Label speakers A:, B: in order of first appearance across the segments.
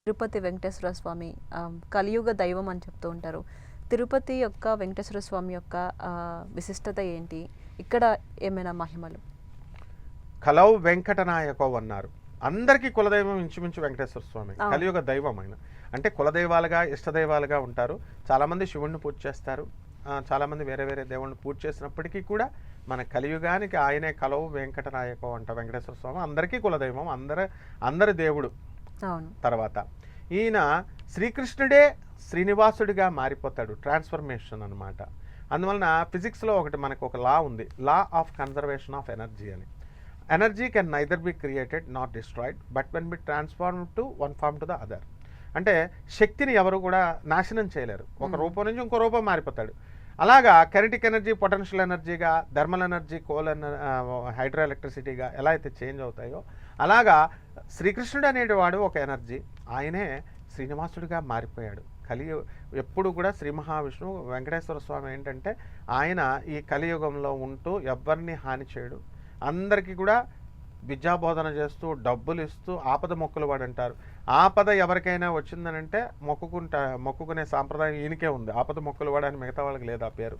A: తిరుపతి వెంకటేశ్వర స్వామి కలియుగ దైవం అని చెప్తూ ఉంటారు. తిరుపతి యొక్క వెంకటేశ్వర స్వామి యొక్క విశిష్టత ఏంటి? ఇక్కడ ఏమైనా మహిమలు?
B: కలౌ వెంకటనాయకో అన్నారు. అందరికీ కులదైవం ఇంచుమించు వెంకటేశ్వర స్వామి, కలియుగ దైవం ఆయన. అంటే కులదైవాలుగా ఇష్టదైవాలుగా ఉంటారు. చాలామంది శివుణ్ణి పూజ చేస్తారు, చాలామంది వేరే వేరే దేవుళ్ళని పూజ చేసినప్పటికీ కూడా మన కలియుగానికి ఆయనే కలౌ వెంకటనాయకో అంట. వెంకటేశ్వర స్వామి అందరికీ కులదైవం, అందరి దేవుడు. తర్వాత ఈయన శ్రీకృష్ణుడే శ్రీనివాసుడిగా మారిపోతాడు, ట్రాన్స్ఫర్మేషన్ అనమాట. అందువలన ఫిజిక్స్లో మనకు ఒక లా ఉంది, law of conservation of energy అని. Energy can neither be created not destroyed but when be transform to one form to the other. అంటే శక్తిని ఎవరు కూడా నాశనం చేయలేరు, ఒక రూపం నుంచి ఇంకో రూపం మారిపోతాడు. అలాగా కెనెటిక్ ఎనర్జీ పొటెన్షియల్ ఎనర్జీగా, థర్మల్ ఎనర్జీ, కోల్ హైడ్రో ఎలక్ట్రిసిటీగా ఎలా అయితే చేంజ్ అవుతాయో అలాగా శ్రీకృష్ణుడు అనేటివాడు ఒక ఎనర్జీ, ఆయనే శ్రీనివాసుడిగా మారిపోయాడు. ఎప్పుడు కూడా శ్రీ మహావిష్ణువు వెంకటేశ్వర స్వామి ఏంటంటే ఆయన ఈ కలియుగంలో ఉంటూ ఎవరిని హాని చేయడు, అందరికీ కూడా విద్యాబోధన చేస్తూ డబ్బులు ఇస్తూ ఆపద మొక్కులు వాడు అంటారు. ఆపద ఎవరికైనా వచ్చిందనంటే మొక్కుకునే సాంప్రదాయం ఈయనకే ఉంది. ఆపద మొక్కులు వాడని మిగతా వాళ్ళకి లేదు ఆ పేరు.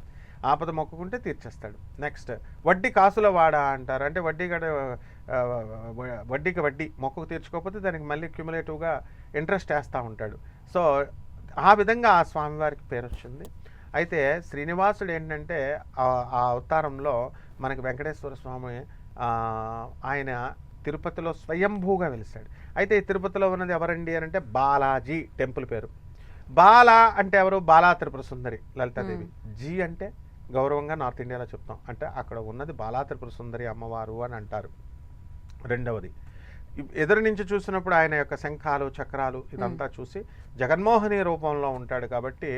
B: ఆపద మొక్కుకుంటే తీర్చేస్తాడు. నెక్స్ట్ వడ్డీ కాసుల వాడా అంటారు. అంటే వడ్డీకి వడ్డీ మొక్కుకు తీర్చుకోకపోతే దానికి మళ్ళీ క్యుములేటివ్గా ఇంట్రెస్ట్ వేస్తూ ఉంటాడు. సో ఆ విధంగా ఆ స్వామివారికి పేరు వచ్చింది. అయితే శ్రీనివాసుడు ఏంటంటే ఆ అవతారంలో మనకి వెంకటేశ్వర స్వామి ఆయన తిరుపతిలో స్వయంభూగా వెలిశాడు. అయితే ఈ తిరుపతిలో ఉన్నది ఎవరండి అని అంటే బాలాజీ టెంపుల్ పేరు. బాల అంటే ఎవరు? బాలా త్రిపుర సుందరి లలితాదేవి. జీ అంటే గౌరవంగా నార్త్ ఇండియాలో చెప్తాం, అంటే అక్కడ ఉన్నది బాలా త్రిపుర సుందరి అమ్మవారు అని అంటారు. రెండవది ఎదురు నుంచి చూసినప్పుడు ఆయన యొక్క శంఖాలు చక్రాలు ఇదంతా చూసి జగన్మోహిని రూపంలో ఉంటాడు కాబట్టి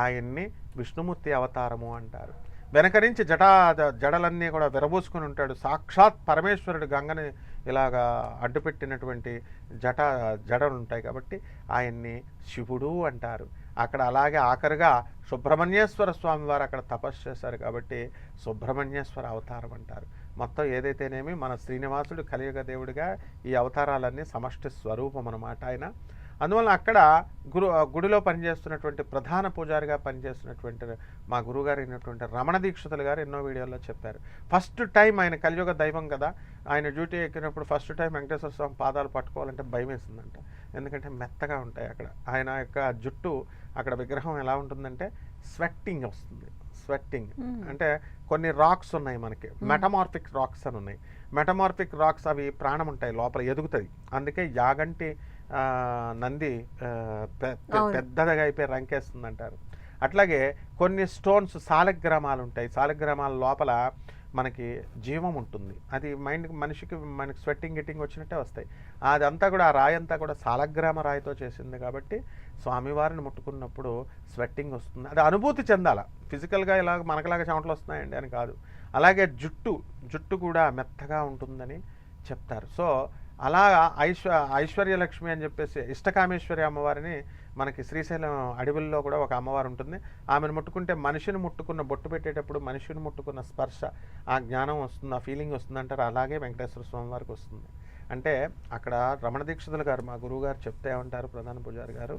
B: ఆయన్ని విష్ణుమూర్తి అవతారము అంటారు. వెనక నుంచి జడలన్నీ కూడా విరబూసుకుని ఉంటాడు. సాక్షాత్ పరమేశ్వరుడు గంగని ఇలాగా అడ్డుపెట్టినటువంటి జడలు ఉంటాయి కాబట్టి ఆయన్ని శివుడు అంటారు. అక్కడ అలాగే ఆఖరిగా సుబ్రహ్మణ్యేశ్వర స్వామి వారు అక్కడ తపస్సు చేశారు కాబట్టి సుబ్రహ్మణ్యేశ్వర అవతారం అంటారు. మొత్తం ఏదైతేనేమి మన శ్రీనివాసుడు కలియుగ దేవుడిగా ఈ అవతారాలన్నీ సమష్టి స్వరూపం అన్నమాట ఆయన. అందువల్ల అక్కడ గుడిలో పనిచేస్తున్నటువంటి ప్రధాన పూజారిగా పనిచేస్తున్నటువంటి మా గురువుగారు అయినటువంటి రమణ దీక్షితులు గారు ఎన్నో వీడియోల్లో చెప్పారు. ఫస్ట్ టైం ఆయన కలియుగ దైవం కదా, ఆయన డ్యూటీ ఎక్కినప్పుడు ఫస్ట్ టైం వెంకటేశ్వర స్వామి పాదాలు పట్టుకోవాలంటే భయం వేసిందంట. ఎందుకంటే మెత్తగా ఉంటాయి అక్కడ. ఆయన యొక్క జుట్టు అక్కడ విగ్రహం ఎలా ఉంటుందంటే స్వెట్టింగ్ వస్తుంది. స్వెట్టింగ్ అంటే కొన్ని రాక్స్ ఉన్నాయి మనకి, మెటమార్ఫిక్ రాక్స్ అని ఉన్నాయి. మెటమార్ఫిక్ రాక్స్ అవి ప్రాణం ఉంటాయి లోపల, ఎదుగుతాయి. అందుకే యాగంటి నంది పెద్దదిగా అయిపోయి రంకేస్తుంది అంటారు. అట్లాగే కొన్ని స్టోన్స్ సాలగ్రామాలు ఉంటాయి. సాలగ్రామాల లోపల మనకి జీవం ఉంటుంది. అది మనకి స్వెట్టింగ్ గిట్టింగ్ వచ్చినట్టే వస్తాయి. అదంతా కూడా ఆ రాయి అంతా కూడా సాలగ్రామ రాయితో చేసింది కాబట్టి స్వామివారిని ముట్టుకున్నప్పుడు స్వెట్టింగ్ వస్తుంది. అది అనుభూతి చెందాల. ఫిజికల్గా ఇలా మనకలాగా చెమటలు వస్తున్నాయండి అని కాదు. అలాగే జుట్టు కూడా మెత్తగా ఉంటుందని చెప్తారు. సో అలా ఐశ్వర్యలక్ష్మి అని చెప్పేసి ఇష్టకామేశ్వరి అమ్మవారిని మనకి శ్రీశైలం అడవుల్లో కూడా ఒక అమ్మవారు ఉంటుంది. ఆమెను ముట్టుకుంటే మనిషిని ముట్టుకున్న బొట్టు పెట్టేటప్పుడు మనిషిని ముట్టుకున్న స్పర్శ, ఆ జ్ఞానం వస్తుంది, ఆ ఫీలింగ్ వస్తుంది అంటారు. అలాగే వెంకటేశ్వర స్వామి వారికి వస్తుంది. అంటే అక్కడ రమణ దీక్షితులు గారు మా గురువు గారు చెప్తే ఉంటారు, ప్రధాన పూజారి గారు,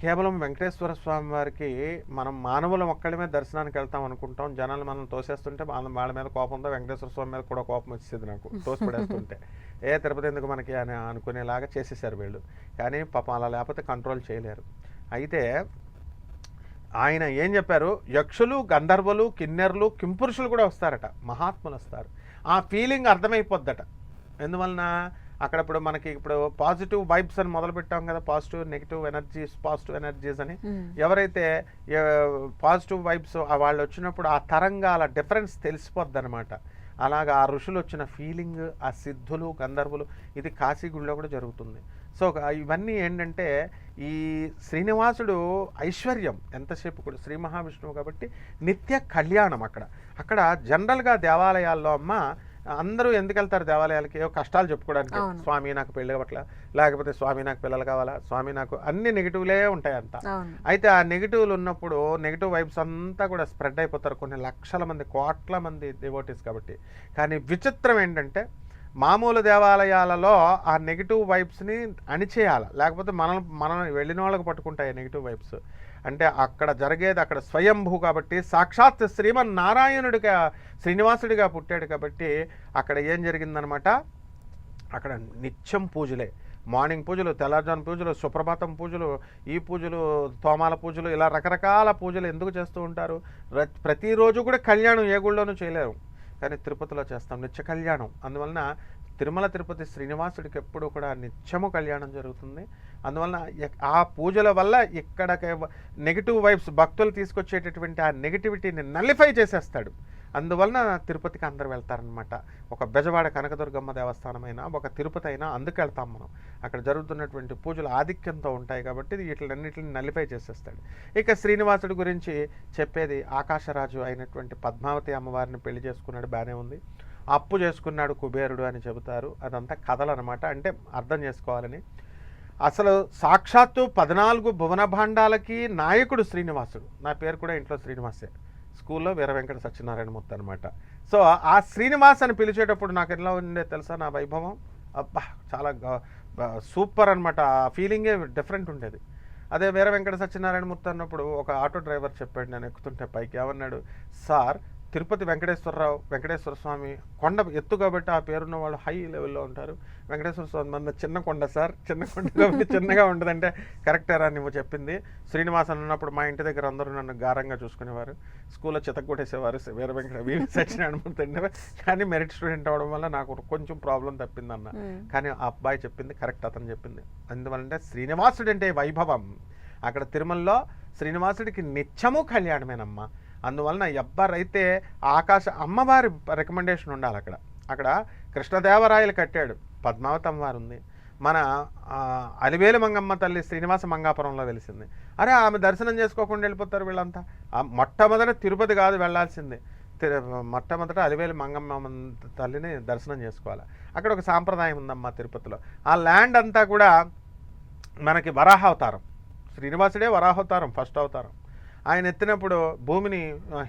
B: కేవలం వెంకటేశ్వర స్వామి వారికి మనం మానవుల ఒక్కళ్ళమే దర్శనానికి వెళ్తాం అనుకుంటాం. జనాలు మనం తోసేస్తుంటే వాళ్ళ మీద కోపంతో వెంకటేశ్వర స్వామి మీద కూడా కోపం వచ్చేది నాకు, తోసిపడేస్తుంటే. తిరుపతి ఎందుకు మనకి అని అనుకునేలాగా చేసేసారు వీళ్ళు. కానీ పాపం అలా లేకపోతే కంట్రోల్ చేయలేరు. అయితే ఆయన ఏం చెప్పారు, యక్షులు, గంధర్వులు, కిన్నెర్లు, కింపురుషులు కూడా వస్తారట, మహాత్ములు వస్తారు. ఆ ఫీలింగ్ అర్థమైపోద్దట. ఎందువలన అక్కడ మనకి పాజిటివ్ వైబ్స్ అని మొదలు పెట్టాం కదా, పాజిటివ్ ఎనర్జీస్ అని. ఎవరైతే పాజిటివ్ వైబ్స్ వాళ్ళు వచ్చినప్పుడు ఆ తరంగాల డిఫరెన్స్ తెలిసిపోద్ది అనమాట. అలాగా ఆ ఋషులు వచ్చిన ఫీలింగ్, ఆ సిద్ధులు, గంధర్వులు, ఇది కాశీగుడిలో కూడా జరుగుతుంది. సో ఇవన్నీ ఏంటంటే ఈ శ్రీనివాసుడు ఐశ్వర్యం ఎంతసేపు కూడా శ్రీ మహావిష్ణువు కాబట్టి నిత్య కళ్యాణం. అక్కడ జనరల్గా దేవాలయాల్లో అమ్మ అందరూ ఎందుకు వెళ్తారు దేవాలయాలకి? కష్టాలు చెప్పుకోవడానికి. స్వామి నాకు పెళ్ళి అవ్వట్లా, లేకపోతే స్వామి నాకు పిల్లలు కావాలా, స్వామి నాకు అన్ని నెగిటివ్లే ఉంటాయి అంతా. అయితే ఆ నెగిటివ్లు ఉన్నప్పుడు నెగిటివ్ వైబ్స్ అంతా కూడా స్ప్రెడ్ అయిపోతారు కొన్ని లక్షల మంది, కోట్ల మంది డివోటీస్ కాబట్టి. కానీ విచిత్రం ఏంటంటే మామూలు దేవాలయాలలో ఆ నెగిటివ్ వైబ్స్ని అణిచేయాలి, లేకపోతే మనం వెళ్ళిన వాళ్ళకి పట్టుకుంటాయి నెగిటివ్ వైబ్స్. అంటే అక్కడ జరిగేది అక్కడ స్వయంభూ కాబట్టి, సాక్షాత్ శ్రీమన్నారాయణుడిగా శ్రీనివాసుడిగా పుట్టాడు కాబట్టి అక్కడ ఏం జరిగిందనమాట, అక్కడ నిత్యం పూజలే, మార్నింగ్ పూజలు, తెల్లారుజాము పూజలు, సుప్రభాతం పూజలు, ఈ పూజలు, తోమాల పూజలు, ఇలా రకరకాల పూజలు ఎందుకు చేస్తూ ఉంటారు. ప్రతిరోజు కూడా కళ్యాణం ఏ గుళ్ళోనూ చేయలేరు, కానీ తిరుపతిలో చేస్తాం నిత్య కళ్యాణం. అందువలన తిరుమల తిరుపతి శ్రీనివాసుడికి ఎప్పుడు కూడా నిత్యము కళ్యాణం జరుగుతుంది. అందువలన ఆ పూజల వల్ల ఇక్కడ నెగిటివ్ వైబ్స్, భక్తులు తీసుకొచ్చేటటువంటి ఆ నెగిటివిటీని నల్లిఫై చేసేస్తాడు. అందువలన తిరుపతికి అందరు వెళ్తారనమాట. ఒక బెజవాడ కనకదుర్గమ్మ దేవస్థానం అయినా, ఒక తిరుపతి అయినా అందుకు వెళ్తాం మనం. అక్కడ జరుగుతున్నటువంటి పూజలు ఆధిక్యంతో ఉంటాయి కాబట్టి వీటిలన్నిటిని నల్లిఫై చేసేస్తాడు. ఇక శ్రీనివాసుడి గురించి చెప్పేది, ఆకాశరాజు అయినటువంటి పద్మావతి అమ్మవారిని పెళ్లి చేసుకున్నాడు, బాగానే ఉంది. అప్పు చేసుకున్నాడు కుబేరుడు అని చెబుతారు. అదంతా కథలు అనమాట, అంటే అర్థం చేసుకోవాలని. అసలు సాక్షాత్తు 14 భువన భాండాలకి నాయకుడు శ్రీనివాసుడు. నా పేరు కూడా ఇంట్లో శ్రీనివాసే, స్కూల్లో వీర వెంకట సత్యనారాయణ మూర్తి అనమాట. సో ఆ శ్రీనివాస్ అని పిలిచేటప్పుడు నాకు ఎలా ఉండే తెలుసా నా వైభవం, అబ్బా చాలా సూపర్ అనమాట. ఆ ఫీలింగే డిఫరెంట్ ఉండేది. అదే వీర వెంకట సత్యనారాయణ మూర్తి అన్నప్పుడు ఒక ఆటో డ్రైవర్ చెప్పాడు, నేను ఎక్కుతుంటే పైకి, ఏమన్నాడు, సార్ తిరుపతి వెంకటేశ్వర స్వామి కొండ ఎత్తు కాబట్టి ఆ పేరున్న వాళ్ళు హై లెవెల్లో ఉంటారు, వెంకటేశ్వర స్వామి మన చిన్న కొండ సార్, చిన్న కొండ కాబట్టి చిన్నగా ఉండదంటే కరెక్టేరా నువ్వు చెప్పింది. శ్రీనివాసన్ అన్నప్పుడు మా ఇంటి దగ్గర అందరూ నన్ను గారంగా చూసుకునేవారు, స్కూల్లో చితక్కొట్టేసేవారు వీర వీర సత్యనారాయణ మూర్తి అంటే. కానీ మెరిట్ స్టూడెంట్ అవడం వల్ల నాకు కొంచెం ప్రాబ్లం తప్పిందన్న, కానీ ఆ అబ్బాయి చెప్పింది కరెక్ట్, అతను చెప్పింది. అందువలంటే శ్రీనివాసుడు అంటే వైభవం. అక్కడ తిరుమలలో శ్రీనివాసుడికి నిత్యము కళ్యాణమేనమ్మా. అందువలన ఎవ్వరైతే ఆకాశ అమ్మవారి రికమెండేషన్ ఉండాలి. అక్కడ కృష్ణదేవరాయలు కట్టాడు, పద్మావతి అమ్మవారు ఉంది, మన అలివేలు మంగమ్మ తల్లి శ్రీనివాస మంగాపురంలో వెలిసింది. అరే ఆమె దర్శనం చేసుకోకుండా వెళ్ళిపోతారు వీళ్ళంతా. మొట్టమొదట తిరుపతి కాదు వెళ్ళాల్సిందే, మొట్టమొదట అలివేలు మంగమ్మ తల్లిని దర్శనం చేసుకోవాలి. అక్కడ ఒక సాంప్రదాయం ఉందమ్మా తిరుపతిలో. ఆ ల్యాండ్ అంతా కూడా మనకి వరాహ అవతారం, శ్రీనివాసుడే వరాహ అవతారం, ఫస్ట్ అవతారం. ఆయన ఎత్తినప్పుడు భూమిని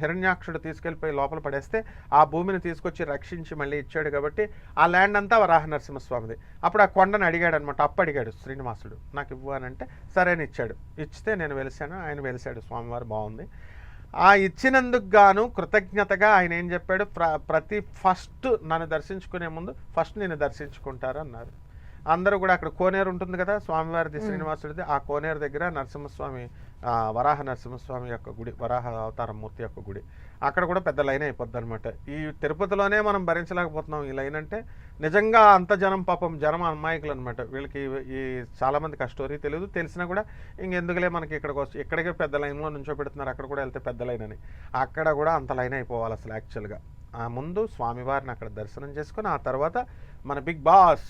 B: హిరణ్యాక్షుడు తీసుకెళ్ళిపోయి లోపల పడేస్తే ఆ భూమిని తీసుకొచ్చి రక్షించి మళ్ళీ ఇచ్చాడు కాబట్టి ఆ ల్యాండ్ అంతా వరాహ నరసింహస్వామిది. అప్పుడు ఆ కొండను అడిగాడు అనమాట, అప్పు అడిగాడు శ్రీనివాసుడు, నాకు ఇవ్వు అని అంటే సరే అని ఇచ్చాడు. ఇచ్చితే నేను వెలిసాను, ఆయన వెలిసాడు స్వామివారు, బాగుంది. ఆ ఇచ్చినందుకు గాను కృతజ్ఞతగా ఆయన ఏం చెప్పాడు, ప్రతి ఫస్ట్ నన్ను దర్శించుకునే ముందు ఫస్ట్ నేను దర్శించుకుంటారు అన్నారు. అందరూ కూడా అక్కడ కోనేరు ఉంటుంది కదా స్వామివారిది శ్రీనివాసుడిది, ఆ కోనేరు దగ్గర నరసింహస్వామి, వరాహ నరసింహస్వామి యొక్క గుడి, వరాహ అవతారం మూర్తి యొక్క గుడి, అక్కడ కూడా పెద్ద లైన్ అయిపోద్ది అనమాట. ఈ తిరుపతిలోనే మనం భరించలేకపోతున్నాం ఈ లైన్ అంటే. నిజంగా అంత జనం, పాపం జనం అమాయకులు అనమాట. వీళ్ళకి ఈ చాలామందికి ఆ స్టోరీ తెలియదు, తెలిసినా కూడా ఇంకెందుకులే మనకి ఇక్కడికే పెద్ద లైన్లో నుంచో పెడుతున్నారు, అక్కడ కూడా వెళ్తే పెద్ద లైన్ అని. అక్కడ కూడా అంత లైన్ అయిపోవాలి అసలు యాక్చువల్గా. ఆ ముందు స్వామివారిని అక్కడ దర్శనం చేసుకొని ఆ తర్వాత మన బిగ్ బాస్,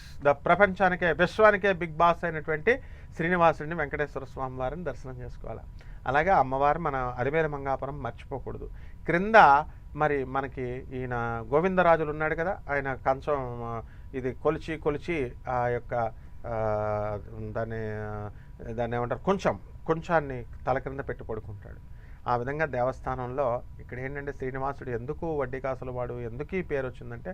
B: ప్రపంచానికే విశ్వానికే బిగ్ బాస్ అయినటువంటి శ్రీనివాసుడిని, వెంకటేశ్వర స్వామి వారిని దర్శనం చేసుకోవాలి. అలాగే అమ్మవారు మన అలివేలు మంగాపురం మర్చిపోకూడదు. క్రింద మరి మనకి ఈయన గోవిందరాజులు ఉన్నాడు కదా, ఆయన కంచం ఇది కొలిచి ఆ యొక్క దాన్ని ఏమంటారు, కొంచాన్ని తల క్రింద పెట్టి పడుకుంటాడు. ఆ విధంగా దేవస్థానంలో ఇక్కడ ఏంటంటే శ్రీనివాసుడు ఎందుకు వడ్డీ కాసుల వాడు, ఎందుకు ఈ పేరు వచ్చిందంటే,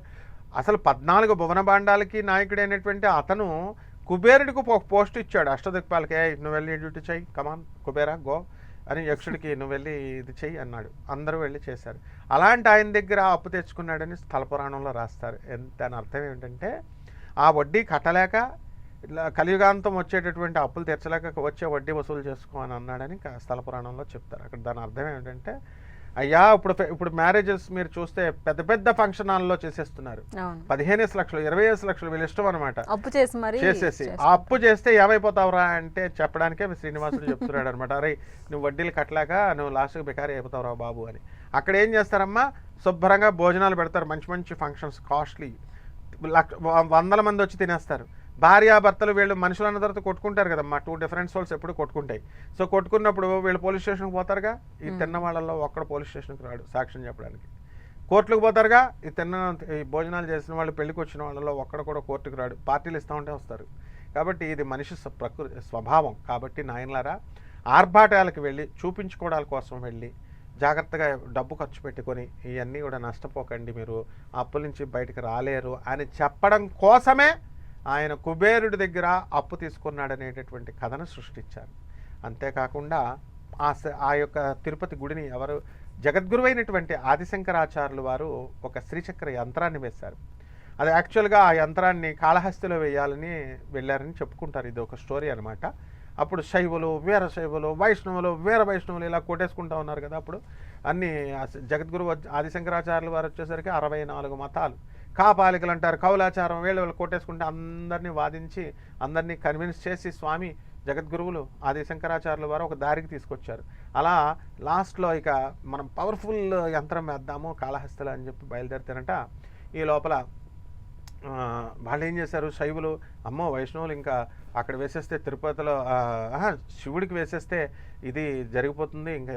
B: అసలు 14 భువన భాండాలకి నాయకుడైనటువంటి అతను కుబేరుడికి ఒక పోస్ట్ ఇచ్చాడు, అష్టదిక్పాలకి, నువ్వు వెళ్ళి డ్యూటీ చెయ్యి, కమాన్ కుబేరా గో అని, యక్షుడికి నువ్వు వెళ్ళి ఇది చెయ్యి అన్నాడు. అందరూ వెళ్ళి చేశారు. అలాంటి ఆయన దగ్గర అప్పు తెచ్చుకున్నాడని స్థల పురాణంలో రాస్తారు. దాని అర్థం ఏమిటంటే, ఆ వడ్డీ కట్టలేక కలియుగాంతం వచ్చేటటువంటి అప్పులు తెచ్చలేక వచ్చే వడ్డీ వసూలు చేసుకో అని అన్నాడని స్థల పురాణంలో చెప్తారు. అక్కడ దాని అర్థం ఏమిటంటే, అయ్యా ఇప్పుడు మ్యారేజెస్ మీరు చూస్తే పెద్ద పెద్ద ఫంక్షన్ హాల్లో చేసేస్తున్నారు, 15 లక్షలు 20 లక్షలు వీళ్ళు ఇష్టం అనమాట,
A: అప్పు చేసేసి
B: ఆ అప్పు చేస్తే ఏమైపోతావురా అంటే చెప్పడానికే శ్రీనివాసుడు చెప్తున్నాడు అనమాట. అరే నువ్వు వడ్డీలు కట్టలేక నువ్వు లాస్ట్కి బెకారీ అయిపోతావురా బాబు అని. అక్కడ ఏం చేస్తారమ్మా, శుభ్రంగా భోజనాలు పెడతారు, మంచి మంచి ఫంక్షన్స్, కాస్ట్లీ, 100 మంది వచ్చి తినేస్తారు. భార్యాభర్తలు వీళ్ళు మనుషులన్న తర్వాత కొట్టుకుంటారు కదమ్మా, 2 డిఫరెంట్ సోల్స్ ఎప్పుడు కొట్టుకుంటాయి. సో కొట్టుకున్నప్పుడు వీళ్ళు పోలీస్ స్టేషన్కి పోతారుగా, ఈ తిన్న వాళ్ళల్లో ఒక్కడ పోలీస్ స్టేషన్కి రాడు సాక్ష్యం చెప్పడానికి. కోర్టులకు పోతారుగా, ఈ భోజనాలు చేసిన వాళ్ళు, పెళ్లికి వచ్చిన వాళ్ళలో ఒక్కడ కూడా కోర్టుకు రాడు, పార్టీలు ఇస్తూ ఉంటే వస్తారు. కాబట్టి ఇది మనిషి స్వభావం. కాబట్టి నాయనలారా, ఆర్భాటాలకు వెళ్ళి చూపించుకోవడాల కోసం వెళ్ళి జాగ్రత్తగా డబ్బు ఖర్చు పెట్టుకొని ఇవన్నీ కూడా నష్టపోకండి, మీరు అప్పుల నుంచి బయటకు రాలేరు అని చెప్పడం కోసమే ఆయన కుబేరుడి దగ్గర అప్పు తీసుకున్నాడనేటటువంటి కథను సృష్టించారు. అంతేకాకుండా ఆ యొక్క తిరుపతి గుడిని ఎవరు జగద్గురువైనటువంటి ఆదిశంకరాచార్యులు వారు ఒక శ్రీచక్ర యంత్రాన్ని వేశారు. అది యాక్చువల్గా ఆ యంత్రాన్ని కాళహస్తిలో వేయాలని వెళ్ళారని చెప్పుకుంటారు. ఇది ఒక స్టోరీ అనమాట. అప్పుడు శైవులు, వీరశైవులు, వైష్ణవులు, వీర వైష్ణవులు ఇలా కొట్టేసుకుంటా ఉన్నారు కదా. అప్పుడు అన్ని జగద్గురు ఆదిశంకరాచార్యులు వారు వచ్చేసరికి 64 మతాలు, కాపాలికలు అంటారు, కౌలాచారం, వీళ్ళు కొట్టేసుకుంటే అందరినీ వాదించి అందరినీ కన్విన్స్ చేసి స్వామి జగద్గురువులు ఆదిశంకరాచార్యుల వారు ఒక దారికి తీసుకొచ్చారు. అలా లాస్ట్లో ఇక మనం పవర్ఫుల్ యంత్రం వేద్దాము కాళహస్తిలో అని చెప్పి బయలుదేరితేనట. ఈ లోపల వాళ్ళు ఏం చేశారు, శైవులు అమ్మో వైష్ణవులు ఇంకా అక్కడ వేసేస్తే తిరుపతిలో శివుడికి వేసేస్తే ఇది జరిగిపోతుంది, ఇంకా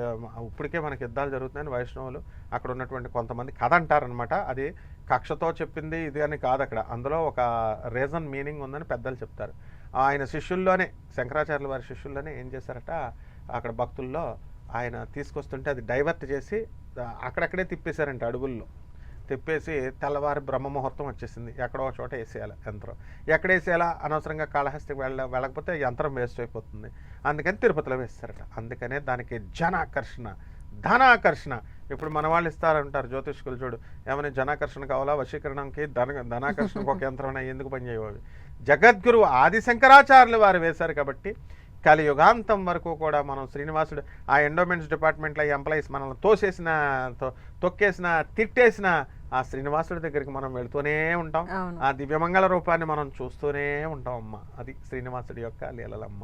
B: ఇప్పటికే మనకి యుద్ధాలు జరుగుతున్నాయని వైష్ణవులు అక్కడ ఉన్నటువంటి కొంతమంది కథ అంటారనమాట. అది కక్షతో చెప్పింది ఇది అని కాదు, అక్కడ అందులో ఒక రీజన్ మీనింగ్ ఉందని పెద్దలు చెప్తారు. ఆయన శిష్యుల్లోనే, శంకరాచార్యుల వారి శిష్యుల్లోనే ఏం చేశారట, అక్కడ భక్తుల్లో ఆయన తీసుకొస్తుంటే అది డైవర్ట్ చేసి అక్కడక్కడే తిప్పేశారంట, అడుగుల్లో తిప్పేసి తెల్లవారి బ్రహ్మ ముహూర్తం వచ్చేసింది. ఎక్కడో ఒక చోట వేసేయాలి యంత్రం. ఎక్కడ వేసేయాలా, అనవసరంగా కాళహస్తికి వెళ్ళకపోతే యంత్రం వేస్ట్ అయిపోతుంది. అందుకని తిరుపతిలో వేస్తారట. అందుకనే దానికి జనాకర్షణ, ధనాకర్షణ. ఇప్పుడు మన వాళ్ళు ఇస్తారంటారు జ్యోతిష్కులు, చూడు ఏమైనా జనాకర్షణ కావాలా, వశీకరణంకి ధనాకర్షణకు ఒక యంత్రం ఎందుకు పనిచేయవు అవి. జగద్గురు ఆదిశంకరాచార్యులు వారు వేశారు కాబట్టి కలియుగాంతం వరకు కూడా మనం శ్రీనివాసుడు ఆ ఎండోమెంట్స్ డిపార్ట్మెంట్లో ఎంప్లాయీస్ మనల్ని తొక్కేసిన తిట్టేసిన ఆ శ్రీనివాసుడి దగ్గరికి మనం వెళుతూనే ఉంటాం. ఆ దివ్యమంగళ రూపాన్ని మనం చూస్తూనే ఉంటాం అమ్మ. అది శ్రీనివాసుడి యొక్క లీలలమ్మ.